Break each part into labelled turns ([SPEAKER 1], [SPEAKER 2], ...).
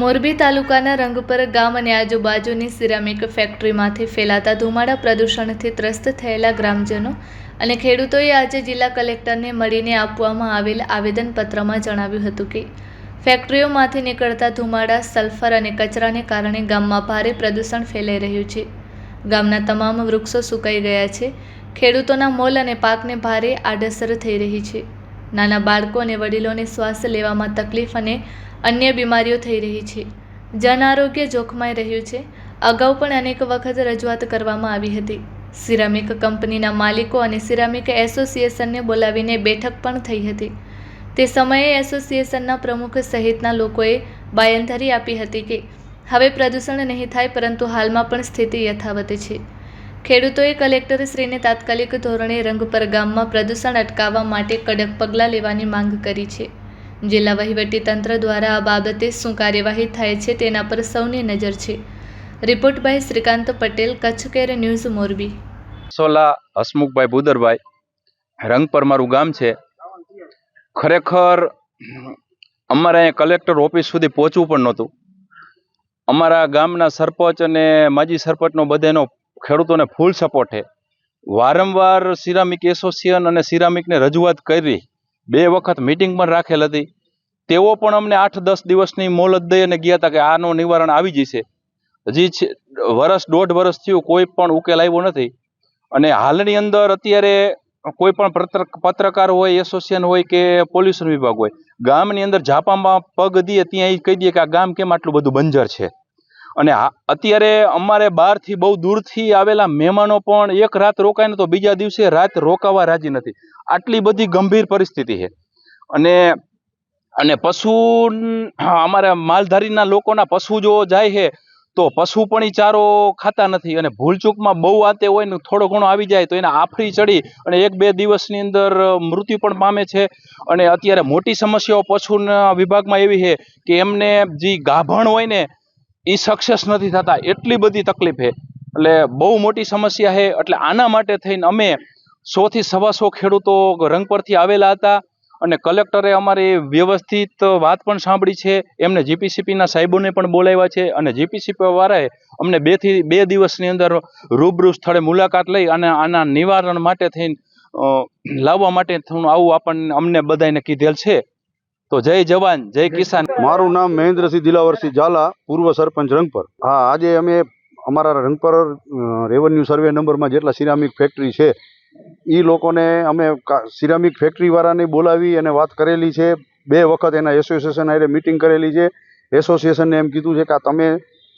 [SPEAKER 1] મોરબી તાલુકાના રંગપર ગામ અને આજુબાજુની સિરામિક ફેક્ટરીમાંથી ફેલાતા ધુમાડા પ્રદૂષણથી ત્રસ્ત થયેલા ગ્રામજનો અને ખેડૂતોએ આજે જિલ્લા કલેક્ટરને મળીને આપવામાં આવેલ આવેદનપત્રમાં જણાવ્યું હતું કે ફેક્ટરીઓમાંથી નીકળતા ધુમાડા, સલ્ફર અને કચરાને કારણે ગામમાં ભારે પ્રદૂષણ ફેલાઈ રહ્યું છે। ગામના તમામ વૃક્ષો સુકાઈ ગયા છે। ખેડૂતોના મોલ અને પાકને ભારે આડઅસર થઈ રહી છે। નાના બાળકો અને વડીલોને શ્વાસ લેવામાં તકલીફ અને અન્ય બીમારીઓ થઈ રહી છે। જન આરોગ્ય જોખમાઈ રહ્યું છે। અગાઉ પણ અનેક વખત રજૂઆત કરવામાં આવી હતી। સિરામિક કંપનીના માલિકો અને સિરામિક એસોસિએશનને બોલાવીને બેઠક પણ થઈ હતી। તે સમયે એસોસિએશનના પ્રમુખ સહિતના લોકોએ બાંયધરી આપી હતી કે હવે પ્રદૂષણ નહીં થાય, પરંતુ હાલમાં પણ સ્થિતિ યથાવત છે। ખેડૂતોએ કલેક્ટરશ્રીને તાત્કાલિક ધોરણે રંગપર ગામમાં પ્રદૂષણ અટકાવવા માટે કડક પગલાં લેવાની માંગ કરી છે। જિલ્લા વહીવટીતંત્ર દ્વારા આ બાબતે શું કાર્યવાહી થાય છે તેના પર સૌની નજર છે। Report by Shrikant Patel, Kutch care news, Morbi.
[SPEAKER 2] Sola Hasmukhbhai Bhudarbhai, Rangpar મારું ગામ છે। ખરેખર અમારે અહીંયા કલેક્ટર ઓફિસ સુધી પહોંચવું પણ નહોતું। અમારા ગામના સરપંચ અને માજી સરપંચનો બધાનો ખેડૂતોને ફૂલ સપોર્ટ છે। વારંવાર સિરામિક એસોસિએશન અને સિરામિકને રજૂઆત કરી, 2 વખત મિટિંગ પણ રાખેલ હતી। તેઓ પણ અમને 8-10 દિવસની મોહલત દઈ અને ગયા હતા કે આનું નિવારણ આવી જશે। હજી 1.5 વર્ષ થયું, કોઈ પણ ઉકેલ આવ્યો નથી। અને હાલની અંદર અત્યારે કોઈ પણ પત્રકાર હોય, એસોસિએશન હોય કે પોલ્યુશન વિભાગ હોય, ગામની અંદર ઝાપામાં પગ દઈએ ત્યાં એ કહી દે કે આ ગામ કેમ આટલું બધું બંજર છે। અને અત્યારે અમારે બહારથી બહુ દૂરથી આવેલા મહેમાનો પણ એક રાત રોકાય ને તો બીજા દિવસે રાત રોકાવા રાજી નથી। આટલી બધી ગંભીર પરિસ્થિતિ છે। અને પશુ, અમારા માલધારીના લોકોના પશુ જો જાય છે તો પશુ પણ ઈ ચારો ખાતા નથી। અને ભૂલચૂકમાં બહુ આતે હોય ને થોડો ઘણો આવી જાય તો એને આફરી ચડી અને 1-2 દિવસની અંદર મૃત્યુ પણ પામે છે। અને અત્યારે મોટી સમસ્યાઓ પશુના વિભાગમાં એવી છે કે એમને જે ગાભણ હોય ને એ સક્સેસ નથી થતા, એટલી બધી તકલીફ છે। એટલે બહુ મોટી સમસ્યા છે। એટલે આના માટે થઈને અમે 100 થી 125 ખેડૂતો રંગપરથી આવેલા હતા અને કલેક્ટરે અમારી વ્યવસ્થિત વાત પણ સાંભળી છે। એમને જીપીસીપીના સાહેબોને પણ બોલાવ્યા છે અને જીપીસીપી વાળાએ અમને 2 દિવસની અંદર રૂબરૂ સ્થળે મુલાકાત લઈ અને આના નિવારણ માટે થઈને લાવવા માટે થોડું આવું અમને બધાને કીધેલ છે। તો જય જવાન, જય કિસાન।
[SPEAKER 3] મારું નામ મહેન્દ્રસિંહ દિલાવરસિંહ ઝાલા, પૂર્વ સરપંચ રંગપર। હા, આજે અમે અમારા રંગપર રેવન્યુ સર્વે નંબરમાં જેટલા સિરામિક ફેક્ટરી છે એ લોકોને અમે સિરામિક ફેક્ટરી વાળાને બોલાવી અને વાત કરેલી છે। 2 વખત એના એસોસિએશન હારે મિટિંગ કરેલી છે। એસોસિએશનને એમ કીધું છે કે તમે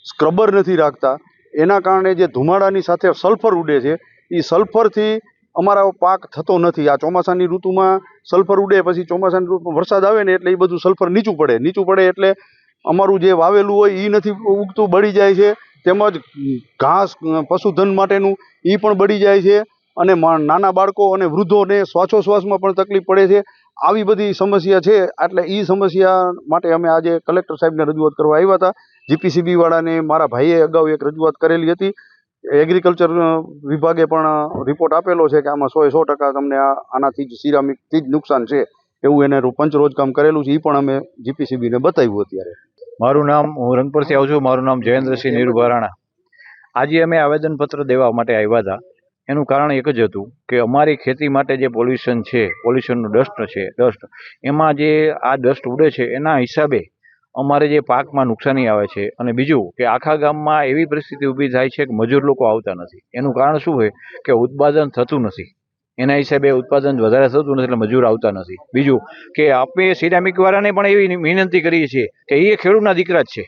[SPEAKER 3] સ્ક્રબર નથી રાખતા, એના કારણે જે ધુમાડાની સાથે સલ્ફર ઉડે છે એ સલ્ફરથી અમારા પાક થતો નથી। આ ચોમાસાની ઋતુમાં સલ્ફર ઉડે, પછી ચોમાસાની ઋતુમાં વરસાદ આવે ને એટલે એ બધું સલ્ફર નીચું પડે એટલે અમારું જે વાવેલું હોય એ નથી ઉગતું, બળી જાય છે। તેમજ ઘાસ પશુધન માટેનું એ પણ બળી જાય છે અને નાના બાળકો અને વૃદ્ધોને શ્વાસોશ્વાસમાં પણ તકલીફ પડે છે। આવી બધી સમસ્યા છે। એટલે એ સમસ્યા માટે અમે આજે કલેક્ટર સાહેબને રજૂઆત કરવા આવ્યા હતા। જીપીસીબી વાળાને મારા ભાઈએ અગાઉ એક રજૂઆત કરેલી હતી। એગ્રીકલ્ચર વિભાગે પણ રિપોર્ટ આપેલો છે કે આમાં 100% તમને આનાથી જ સિરામિકથી જ નુકસાન છે એવું એને પંચરોજકામ કરેલું છે। એ પણ અમે જીપીસીબીને બતાવ્યું। અત્યારે
[SPEAKER 4] મારું નામ, હું રંગપરથી આવું છું, મારું નામ જયેન્દ્રસિંહ નીરુભારાણા। આજે અમે આવેદનપત્ર દેવા માટે આવ્યા હતા। એનું કારણ એક જ હતું કે અમારી ખેતી માટે જે પોલ્યુશન છે, પોલ્યુશનનું ડસ્ટ એમાં જે આ ડસ્ટ ઉડે છે એના હિસાબે અમારે જે પાકમાં નુકસાની આવે છે। અને બીજું કે આખા ગામમાં એવી પરિસ્થિતિ ઊભી થાય છે કે મજૂર લોકો આવતા નથી। એનું કારણ શું હોય કે ઉત્પાદન થતું નથી, એના હિસાબે ઉત્પાદન વધારે થતું નથી એટલે મજૂર આવતા નથી। બીજું કે આપણે સિરામિક વાળાને પણ એવી વિનંતી કરીએ છીએ કે એ ખેડૂતના દીકરા જ છે,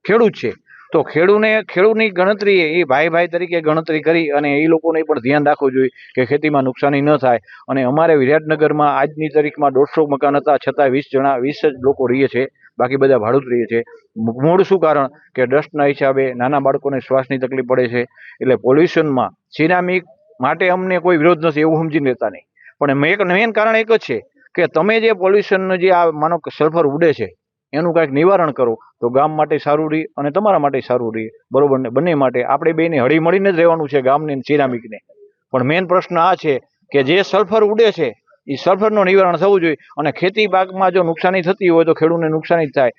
[SPEAKER 4] ખેડૂત છે, તો ખેડૂતની ગણતરી એ ભાઈ તરીકે ગણતરી કરી અને એ લોકોને પણ ધ્યાન રાખવું જોઈએ કે ખેતીમાં નુકસાની ન થાય। અને અમારે વિરાટનગરમાં આજની તારીખમાં 150 મકાન હતા, છતાં 20 જ લોકો રહીએ છે, બાકી બધા ભાડું જ રહીએ છે। મૂળ શું કારણ કે ડસ્ટના હિસાબે નાના બાળકોને શ્વાસની તકલીફ પડે છે। એટલે પોલ્યુશનમાં સિરામિક માટે અમને કોઈ વિરોધ નથી એવું સમજી લેતા નહીં, પણ મેઇન કારણ એક જ છે કે તમે જે પોલ્યુશન જે આ માનો કે સલ્ફર ઉડે છે એનું કાંઈક નિવારણ કરો તો ગામ માટે સારું રહે અને તમારા માટે સારું રહે, બરોબર ને? બંને માટે આપણે બેને હળી મળીને જ રહેવાનું છે, ગામને સિરામિકને। પણ મેઇન પ્રશ્ન આ છે કે જે સલ્ફર ઉડે છે એ સલ્ફરનું નિવારણ થવું જોઈએ. અને ખેતી પાકમાં જો નુકસાની થતી હોય તો ખેડૂતને નુકસાની જ થાય.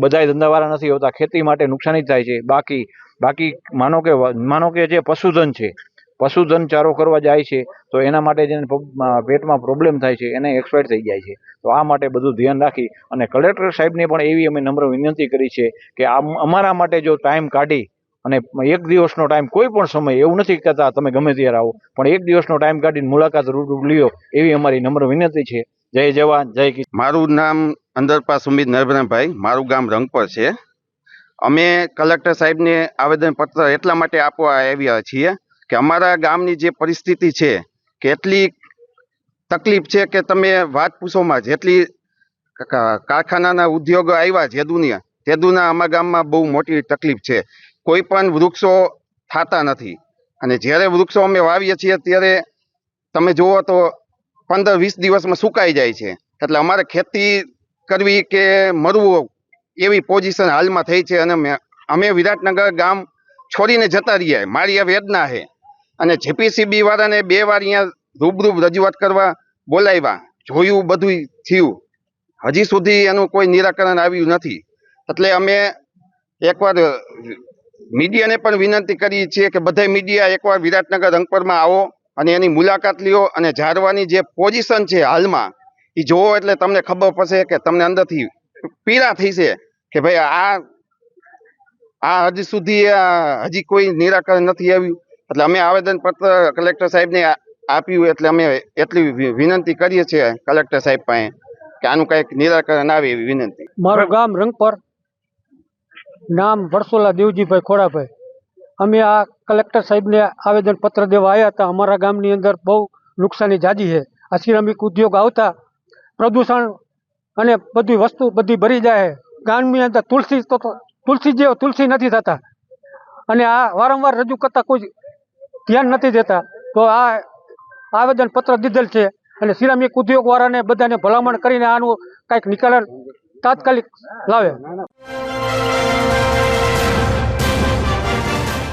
[SPEAKER 4] બધાય ધંધાવાળા નથી હોતા, ખેતી માટે નુકસાની જ થાય છે. બાકી માનો કે જે પશુધન છે, પશુધન ચારો કરવા જાય છે તો એના માટે જેને પેટમાં પ્રોબ્લેમ થાય છે એને એક્સપાયર થઈ જાય છે. તો આ માટે બધું ધ્યાન રાખી અને કલેક્ટર સાહેબને પણ એવી અમે નમ્ર વિનંતી કરી છે કે અમારા માટે જો ટાઈમ કાઢી અને એક દિવસનો ટાઈમ, કોઈ પણ સમય, એવું નથી કહેતા તમે ગમે ત્યારે આવો, પણ એક દિવસનો ટાઈમ કાઢીને મુલાકાત રૂબરૂ લ્યો એવી અમારી નમ્ર વિનંતી છે. જય જવાન, જય કિસાન.
[SPEAKER 5] મારું નામ અંદરપા સુમિત નરભરાભાઈ, મારું ગામ રંગપર છે. અમે કલેક્ટર સાહેબને આવેદનપત્ર એટલા માટે આપવા આવ્યા છીએ કે અમારા ગામની જે પરિસ્થિતિ છે કે એટલી તકલીફ છે કે તમે વાત પૂછોમાં. જેટલી કારખાનાના ઉદ્યોગો આવ્યા જેદુના અમારા ગામમાં બહુ મોટી તકલીફ છે. કોઈ પણ વૃક્ષો થતા નથી અને જ્યારે વૃક્ષો અમે વાવીએ છીએ ત્યારે તમે જુઓ તો 15-20 દિવસમાં સુકાઈ જાય છે. એટલે અમારે ખેતી કરવી કે મરવું એવી પોઝિશન હાલમાં થઈ છે. અને અમે વિરાટનગર ગામ છોડીને જતા રહ્યા. મારી આ વેદના છે. અને જીપીસીબી વાળાને 2 વાર અહીંયા રૂબરૂ રજૂઆત કરવા બોલાવ્યા, જોયું, બધું થયું, હજી સુધી એનું કોઈ નિરાકરણ આવ્યું નથી. એટલે અમે એકવાર મીડિયાને પણ વિનંતી કરીએ છીએ કે બધા મીડિયા એકવાર વિરાટનગર રંગપરમાં આવો અને એની મુલાકાત લ્યો અને ઝાડવાની જે પોઝિશન છે હાલમાં એ જોવો, એટલે તમને ખબર પડશે કે તમને અંદરથી પીડા થઈ છે કે ભાઈ આ હજી સુધી હજી કોઈ નિરાકરણ નથી આવ્યું. એટલે અમે આવેદનપત્ર કલેક્ટર સાહેબને આપ્યું. એટલે અમે એટલી વિનંતી કરીએ છીએ કલેક્ટર સાહેબ પાસે કે આનું કંઈક નિરાકરણ આવે એવી વિનંતી.
[SPEAKER 6] મારું ગામ રંગપર, નામ વરસોલા દેવજીભાઈ ખોડાભાઈ. અમે આ કલેક્ટર સાહેબને આવેદનપત્ર દેવા આવ્યા હતા. અમારા ગામની અંદર બહુ નુકસાની જાજી છે. આ સિરામિક ઉદ્યોગ આવતા પ્રદૂષણ અને બધી વસ્તુ બધી ભરી જાય. ગામની અંદર તુલસી નથી થતા અને આ વારંવાર રજૂ કરતા કોઈ ધ્યાન નથી દેતા. તો આ આવેદનપત્ર દીધેલ છે અને સિરામિક ઉદ્યોગવાળાને બધાને ભલામણ કરીને આનું કાંઈક નિકાલ તાત્કાલિક લાવે.